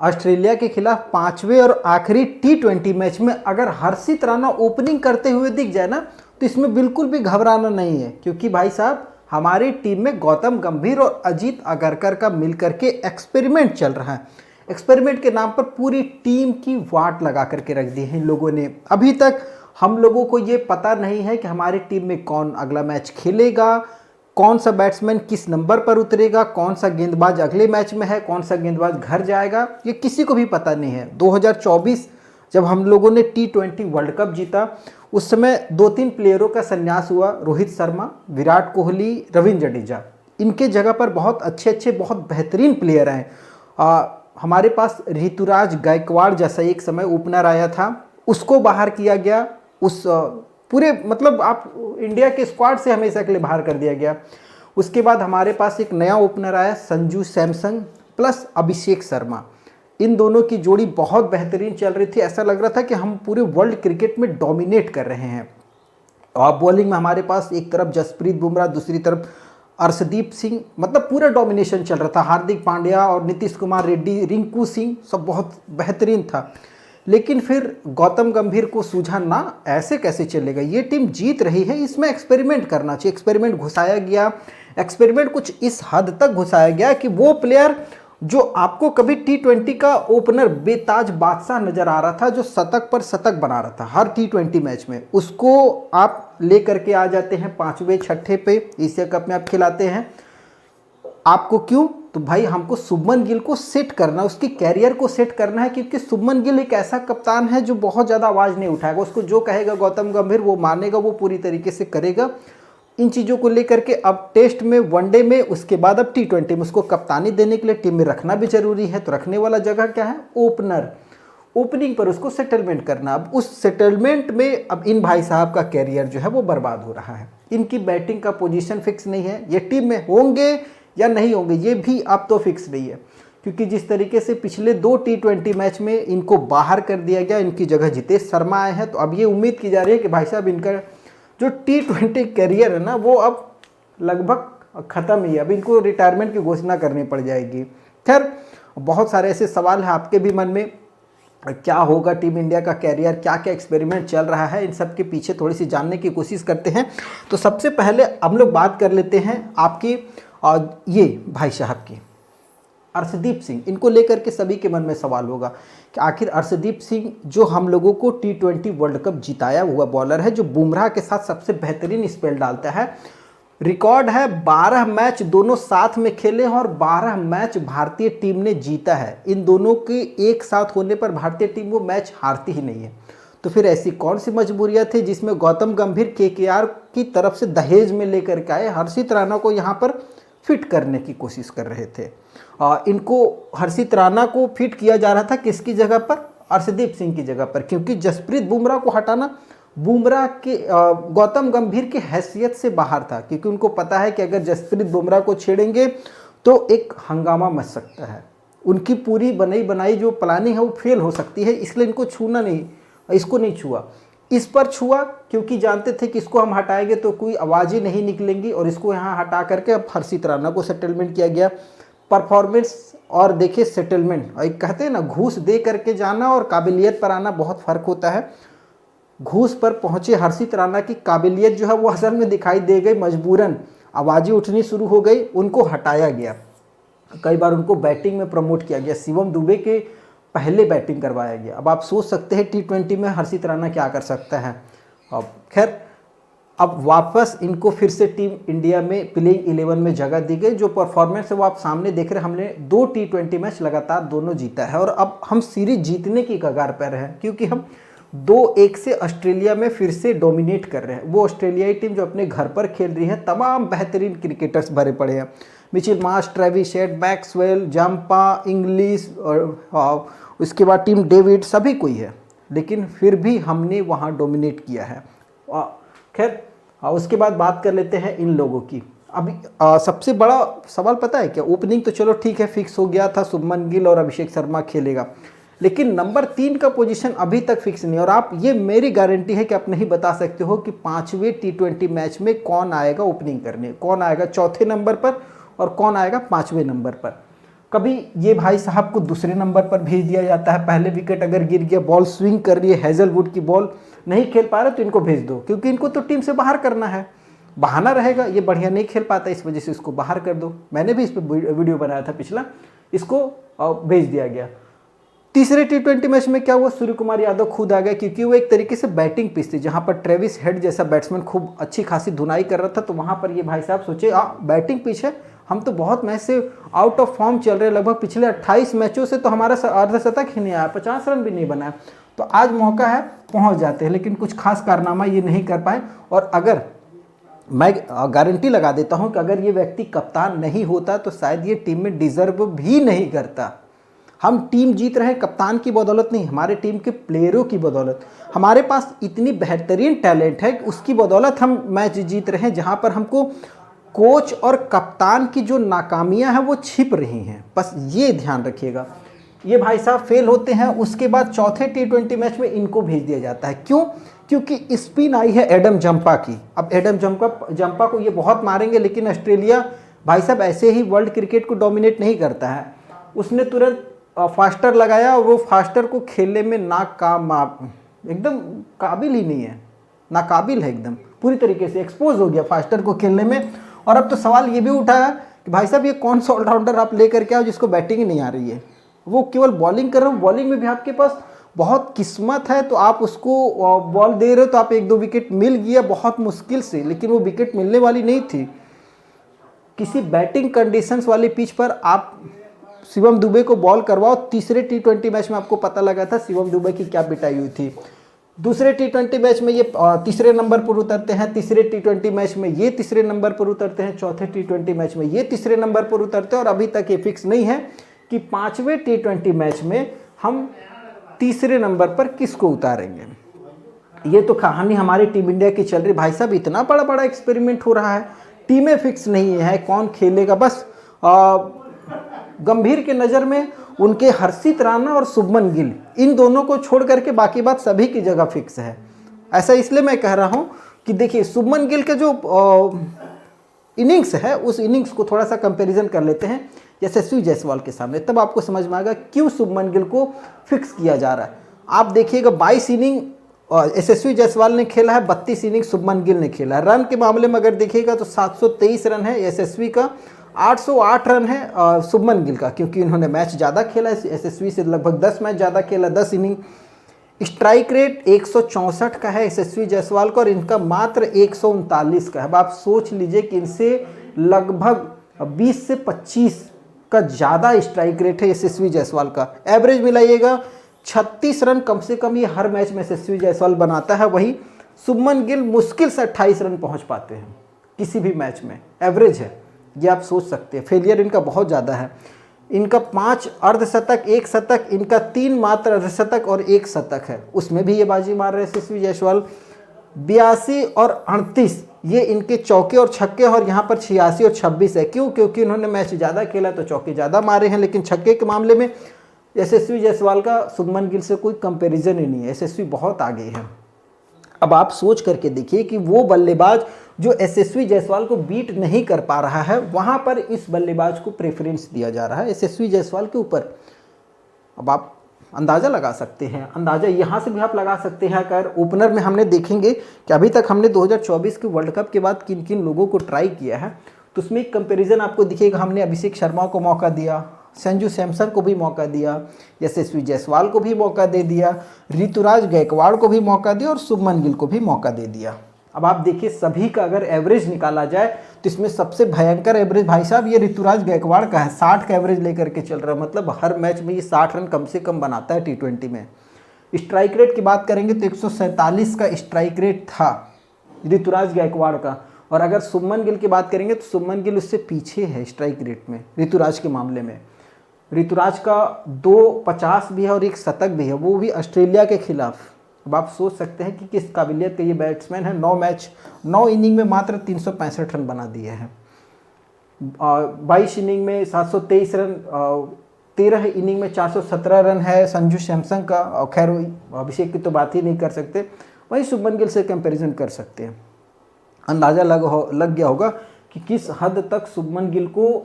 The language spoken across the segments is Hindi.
ऑस्ट्रेलिया के खिलाफ पांचवें और आखिरी T20 मैच में अगर हर्षित राणा ओपनिंग करते हुए दिख जाए ना, तो इसमें बिल्कुल भी घबराना नहीं है, क्योंकि भाई साहब हमारी टीम में गौतम गंभीर और अजीत अगरकर का मिलकर के एक्सपेरिमेंट चल रहा है। एक्सपेरिमेंट के नाम पर पूरी टीम की वाट लगा करके रख दी है इन लोगों ने। अभी तक हम लोगों को ये पता नहीं है कि हमारी टीम में कौन अगला मैच खेलेगा, कौन सा बैट्समैन किस नंबर पर उतरेगा, कौन सा गेंदबाज अगले मैच में है, कौन सा गेंदबाज घर जाएगा, ये किसी को भी पता नहीं है। 2024 जब हम लोगों ने T20 वर्ल्ड कप जीता, उस समय 2-3 प्लेयरों का संन्यास हुआ। रोहित शर्मा, विराट कोहली, रविंद्र जडेजा, इनके जगह पर बहुत अच्छे बहुत बेहतरीन प्लेयर हैं। हमारे पास ऋतुराज गायकवाड़ जैसा एक समय ओपनर आया था, उसको बाहर किया गया। उस पूरे मतलब आप इंडिया के स्क्वाड से हमेशा के लिए बाहर कर दिया गया। उसके बाद हमारे पास एक नया ओपनर आया, संजू सैमसन प्लस अभिषेक शर्मा। इन दोनों की जोड़ी बहुत बेहतरीन चल रही थी, ऐसा लग रहा था कि हम पूरे वर्ल्ड क्रिकेट में डोमिनेट कर रहे हैं। और बॉलिंग में हमारे पास एक तरफ जसप्रीत बुमराह, दूसरी तरफ अर्शदीप सिंह, मतलब पूरा डोमिनेशन चल रहा था। हार्दिक पांड्या और नीतीश कुमार रेड्डी, रिंकू सिंह, सब बहुत बेहतरीन था। लेकिन फिर गौतम गंभीर को सूझा ना, ऐसे कैसे चलेगा, ये टीम जीत रही है, इसमें एक्सपेरिमेंट करना चाहिए। एक्सपेरिमेंट घुसाया गया। एक्सपेरिमेंट कुछ इस हद तक घुसाया गया कि वो प्लेयर जो आपको कभी T20 का ओपनर बेताज बादशाह नजर आ रहा था, जो शतक पर शतक बना रहा था हर T20 मैच में, उसको आप ले करके आ जाते हैं 5वें 6ठे पे एशिया कप में आप खिलाते हैं। आपको क्यों? तो भाई हमको शुभमन गिल को सेट करना, उसकी कैरियर को सेट करना है, क्योंकि शुभमन गिल एक ऐसा कप्तान है जो बहुत ज़्यादा आवाज़ नहीं उठाएगा। उसको जो कहेगा गौतम गंभीर वो मानेगा, वो पूरी तरीके से करेगा। इन चीज़ों को लेकर के अब टेस्ट में, वनडे में, उसके बाद अब T20 में उसको कप्तानी देने के लिए टीम में रखना भी जरूरी है। तो रखने वाला जगह क्या है? ओपनर। ओपनिंग पर उसको सेटलमेंट करना। अब उस सेटलमेंट में अब इन भाई साहब का कैरियर जो है वो बर्बाद हो रहा है। इनकी बैटिंग का पोजीशन फिक्स नहीं है, ये टीम में होंगे या नहीं होंगे ये भी अब तो फिक्स नहीं है, क्योंकि जिस तरीके से पिछले 2 T20 मैच में इनको बाहर कर दिया गया, इनकी जगह जितेश शर्मा आए हैं। तो अब ये उम्मीद की जा रही है कि भाई साहब इनका जो T20 करियर है ना, वो अब लगभग ख़त्म ही है। अब इनको रिटायरमेंट की घोषणा करनी पड़ जाएगी। खैर, बहुत सारे ऐसे सवाल हैं आपके भी मन में, क्या होगा टीम इंडिया का कैरियर, क्या क्या एक्सपेरिमेंट चल रहा है, इन सब के पीछे थोड़ी सी जानने की कोशिश करते हैं। तो सबसे पहले हम लोग बात कर लेते हैं आपकी ये भाई साहब की, अर्शदीप सिंह। इनको लेकर के सभी के मन में सवाल होगा कि आखिर अर्शदीप सिंह जो हम लोगों को T20 वर्ल्ड कप जिताया हुआ बॉलर है, जो बुमराह के साथ सबसे बेहतरीन स्पेल डालता है। रिकॉर्ड है 12 मैच दोनों साथ में खेले हैं और 12 मैच भारतीय टीम ने जीता है। इन दोनों के एक साथ होने पर भारतीय टीम वो मैच हारती ही नहीं है। तो फिर ऐसी कौन सी मजबूरियां थी जिसमें गौतम गंभीर KKR की तरफ से दहेज में लेकर के आए, हर्षित राणा को यहाँ पर फिट करने की कोशिश कर रहे थे। इनको हर्षित राणा को फिट किया जा रहा था किसकी जगह पर? अर्शदीप सिंह की जगह पर, क्योंकि जसप्रीत बुमराह को हटाना बुमराह के गौतम गंभीर की हैसियत से बाहर था, क्योंकि उनको पता है कि अगर जसप्रीत बुमराह को छेड़ेंगे तो एक हंगामा मच सकता है, उनकी पूरी बनाई बनाई जो प्लानिंग है वो फेल हो सकती है। इसलिए इनको छूना नहीं, इसको नहीं छुआ। इस पर छुआ क्योंकि जानते थे कि इसको हम हटाएंगे तो कोई आवाज़ ही नहीं निकलेंगी, और इसको यहाँ हटा करके अब हर्षित राणा को सेटलमेंट किया गया। परफॉर्मेंस और देखिए सेटलमेंट, एक कहते हैं ना घूस दे करके जाना और काबिलियत पर आना बहुत फ़र्क होता है। घूस पर पहुँचे हर्षित राणा की काबिलियत जो है वो असल में दिखाई दे गई, मजबूरन आवाज़ें उठनी शुरू हो गई, उनको हटाया गया। कई बार उनको बैटिंग में प्रमोट किया गया, शिवम दुबे के पहले बैटिंग करवाया गया। अब आप सोच सकते हैं T20 में हर्षित राणा क्या कर सकता है। अब खैर, अब वापस इनको फिर से टीम इंडिया में प्लेइंग 11 में जगह दी गई। जो परफॉर्मेंस है वो आप सामने देख रहे हैं, हमने 2 T20 मैच लगातार दोनों जीता है और अब हम सीरीज जीतने की कगार पर हैं, क्योंकि हम 2-1 से ऑस्ट्रेलिया में फिर से डोमिनेट कर रहे हैं। वो ऑस्ट्रेलियाई टीम जो अपने घर पर खेल रही है, तमाम बेहतरीन क्रिकेटर्स भरे पड़े हैं, Mitchell Marsh, Travis head, Maxwell, Zampa, English और उसके बाद टीम डेविड, सभी कोई है, लेकिन फिर भी हमने वहाँ डोमिनेट किया है। खैर, उसके बाद बात कर लेते हैं इन लोगों की। अभी सबसे बड़ा सवाल पता है क्या? ओपनिंग तो चलो ठीक है, फिक्स हो गया था, शुभमन गिल और अभिषेक शर्मा खेलेगा, लेकिन नंबर 3 का पोजीशन अभी तक फिक्स नहीं। और आप ये मेरी गारंटी है कि आप नहीं बता सकते हो कि 5वें T20 मैच में कौन आएगा ओपनिंग करने, कौन आएगा 4थे नंबर पर और कौन आएगा 5वें नंबर पर। कभी ये भाई साहब को दूसरे नंबर पर भेज दिया जाता है, पहले विकेट अगर गिर गया, बॉल स्विंग कर रही है, हेजलवुड की बॉल नहीं खेल पा रहे तो इनको भेज दो, क्योंकि इनको तो टीम से बाहर करना है, बहाना रहेगा ये बढ़िया नहीं खेल पाता, इस वजह से इसको बाहर कर दो। मैंने भी इस पर वीडियो बनाया था पिछला, इसको भेज दिया गया। तीसरे T20 मैच में क्या हुआ, सूर्य कुमार यादव खुद आ गया, क्योंकि वो एक तरीके से बैटिंग पिच थी जहां पर ट्रेविस हेड जैसा बैट्समैन खूब अच्छी खासी धुनाई कर रहा था, तो वहां पर ये भाई साहब सोचे बैटिंग पिच है, हम तो बहुत मैच से आउट ऑफ फॉर्म चल रहे हैं, लगभग पिछले 28 मैचों से तो हमारा अर्धशतक ही नहीं आया, 50 रन भी नहीं बनाया, तो आज मौका है, पहुंच जाते हैं। लेकिन कुछ खास कारनामा ये नहीं कर पाए, और अगर मैं गारंटी लगा देता हूं कि अगर ये व्यक्ति कप्तान नहीं होता तो शायद ये टीम में डिजर्व भी नहीं करता। हम टीम जीत रहे हैं कप्तान की बदौलत नहीं, हमारे टीम के प्लेयरों की बदौलत। हमारे पास इतनी बेहतरीन टैलेंट है, उसकी बदौलत हम मैच जीत रहे हैं, जहां पर हमको कोच और कप्तान की जो नाकामियां हैं वो छिप रही हैं, बस ये ध्यान रखिएगा। ये भाई साहब फेल होते हैं, उसके बाद चौथे T20 मैच में इनको भेज दिया जाता है। क्यों? क्योंकि स्पिन आई है एडम जंपा की। अब एडम जंपा को ये बहुत मारेंगे, लेकिन ऑस्ट्रेलिया भाई साहब ऐसे ही वर्ल्ड क्रिकेट को डोमिनेट नहीं करता है। उसने तुरंत फास्टर लगाया और वो फास्टर को खेलने में एकदम काबिल ही नहीं है, नाकाबिल है, एकदम पूरी तरीके से एक्सपोज हो गया फास्टर को खेलने में। और अब तो सवाल ये भी उठा है कि भाई साहब ये कौन सा ऑलराउंडर आप लेकर के आओ जिसको बैटिंग ही नहीं आ रही है, वो केवल बॉलिंग कर रहे हो, बॉलिंग में भी आपके पास बहुत किस्मत है तो आप उसको बॉल दे रहे हो तो आप 1-2 विकेट मिल गया बहुत मुश्किल से, लेकिन वो विकेट मिलने वाली नहीं थी। किसी बैटिंग कंडीशंस वाली पिच पर आप शिवम दुबे को बॉल करवाओ। तीसरे T20 मैच में आपको पता लगा था शिवम दुबे की क्या पिटाई हुई थी। दूसरे T20 मैच में ये तीसरे नंबर पर उतरते हैं, तीसरे T20 मैच में ये तीसरे नंबर पर उतरते हैं, चौथे T20 मैच में ये तीसरे नंबर पर उतरते हैं, और अभी तक ये फिक्स नहीं है कि 5वें T20 मैच में हम तीसरे नंबर पर किसको उतारेंगे। ये तो कहानी हमारी टीम इंडिया की चल रही। भाई साहब इतना बड़ा बड़ा एक्सपेरिमेंट हो रहा है, टीमें फिक्स नहीं है, कौन खेलेगा। बस गंभीर के नज़र में उनके हर्षित राणा और शुभमन गिल, इन दोनों को छोड़ करके बाकी बात सभी की जगह फिक्स है। ऐसा इसलिए मैं कह रहा हूं कि देखिए शुभमन गिल के जो इनिंग्स है उस इनिंग्स को थोड़ा सा कंपैरिजन कर लेते हैं यशस्वी जायसवाल के सामने, तब आपको समझ में आएगा क्यों शुभमन गिल को फिक्स किया जा रहा है। आप देखिएगा 22 इनिंग यशस्वी जायसवाल ने खेला है, 32 इनिंग शुभमन गिल ने खेला है। रन के मामले में अगर देखिएगा तो 723 रन है यशस्वी का, 808 रन है शुभमन गिल का, क्योंकि इन्होंने मैच ज़्यादा खेला है, यशस्वी से लगभग 10 मैच ज़्यादा खेला, 10 इनिंग। स्ट्राइक रेट 164 का है यशस्वी जायसवाल का और इनका मात्र 139 का है। अब आप सोच लीजिए कि इनसे लगभग 20 से 25 का ज़्यादा स्ट्राइक रेट है यशस्वी जायसवाल का। एवरेज मिलाइएगा 36 रन कम से कम ये हर मैच में यशस्वी जायसवाल बनाता है, वही शुभमन गिल मुश्किल से 28 रन पहुँच पाते हैं किसी भी मैच में, एवरेज है ये आप सोच सकते हैं। फेलियर इनका बहुत ज़्यादा है, इनका 5 अर्धशतक 1 शतक, इनका 3 मात्र अर्धशतक और 1 शतक है, उसमें भी ये बाजी मार रहे हैं यशस्वी जायसवाल। 82 और 38 ये इनके चौके और छक्के, और यहाँ पर 86 और 26 है। क्यों? क्योंकि इन्होंने मैच ज़्यादा खेला तो चौके ज़्यादा मारे हैं, लेकिन छक्के के मामले में यशस्वी जायसवाल का शुभमन गिल से कोई कंपैरिजन ही नहीं है, यशस्वी बहुत आगे है। अब आप सोच करके देखिए कि वो बल्लेबाज जो यशस्वी जायसवाल को बीट नहीं कर पा रहा है, वहाँ पर इस बल्लेबाज को प्रेफरेंस दिया जा रहा है यशस्वी जायसवाल के ऊपर। अब आप अंदाज़ा लगा सकते हैं, अंदाज़ा यहाँ से भी आप लगा सकते हैं। अगर ओपनर में हमने देखेंगे कि अभी तक हमने 2024 के वर्ल्ड कप के बाद किन किन लोगों को ट्राई किया है, तो उसमें एक कंपैरिजन आपको दिखेगा। हमने अभिषेक शर्मा को मौका दिया, संजू सैमसन को भी मौका दिया, यशस्वी जायसवाल को भी मौका दे दिया, ऋतुराज गायकवाड़ को भी मौका दिया और शुभमन गिल को भी मौका दे दिया। अब आप देखिए सभी का अगर एवरेज निकाला जाए तो इसमें सबसे भयंकर एवरेज भाई साहब ये ऋतुराज गायकवाड़ का है, 60 का एवरेज लेकर के चल रहा है, मतलब हर मैच में ये 60 रन कम से कम बनाता है T20 में। स्ट्राइक रेट की बात करेंगे तो 147 का स्ट्राइक रेट था ऋतुराज गायकवाड़ का, और अगर शुभमन गिल की बात करेंगे तो शुभमन गिल उससे पीछे है स्ट्राइक रेट में ऋतुराज के मामले में। ऋतुराज का 250 भी है और 1 शतक भी है, वो भी ऑस्ट्रेलिया के खिलाफ। अब आप सोच सकते हैं कि किस काबिलियत के ये बैट्समैन है। 9 इनिंग में मात्र 365 रन बना दिए हैं, 22 इनिंग में 723 रन, 13 इनिंग में 417 रन है संजू सैमसन का। और खैर अभिषेक की तो बात ही नहीं कर सकते, वही शुभमन गिल से कंपैरिजन कर सकते हैं। अंदाज़ा लग गया होगा कि किस हद तक शुभमन गिल को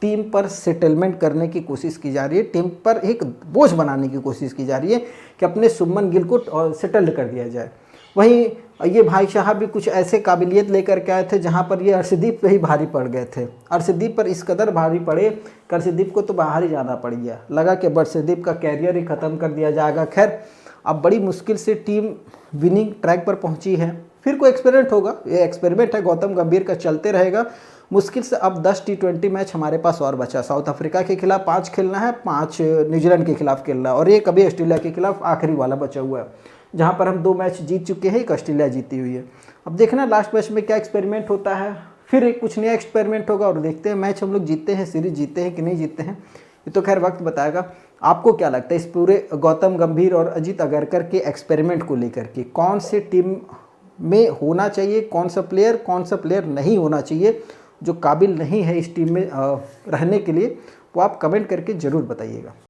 टीम पर सेटलमेंट करने की कोशिश की जा रही है, टीम पर एक बोझ बनाने की कोशिश की जा रही है कि अपने शुभमन गिल को सेटल्ड कर दिया जाए। वहीं ये भाई साहब भी कुछ ऐसे काबिलियत लेकर के आए थे जहां पर ये अर्शदीप पे ही भारी पड़ गए थे। अर्शदीप पर इस कदर भारी पड़े कि अर्शदीप को तो बाहर ही जाना पड़ गया, लगा कि अर्शदीप का कैरियर ही ख़त्म कर दिया जाएगा। खैर अब बड़ी मुश्किल से टीम विनिंग ट्रैक पर पहुंची है। फिर कोई एक्सपेरिमेंट होगा, ये एक्सपेरिमेंट है गौतम गंभीर का, चलते रहेगा। मुश्किल से अब 10 T20 मैच हमारे पास और बचा। साउथ अफ्रीका के खिलाफ 5 खेलना है, 5 न्यूजीलैंड के खिलाफ खेलना है, और एक अभी ऑस्ट्रेलिया के खिलाफ आखिरी वाला बचा हुआ है, जहां पर हम 2 मैच जीत चुके हैं, एक ऑस्ट्रेलिया जीती हुई है। अब देखना लास्ट मैच में क्या एक्सपेरिमेंट होता है, फिर एक कुछ नया एक्सपेरिमेंट होगा, और देखते हैं मैच हम लोग जीतते हैं, सीरीज जीतते हैं कि नहीं जीतते हैं, ये तो खैर वक्त बताएगा। आपको क्या लगता है इस पूरे गौतम गंभीर और अजीत अगरकर के एक्सपेरिमेंट को लेकर के, कौन से टीम में होना चाहिए, कौन सा प्लेयर नहीं होना चाहिए, जो काबिल नहीं है इस टीम में रहने के लिए, वो आप कमेंट करके ज़रूर बताइएगा।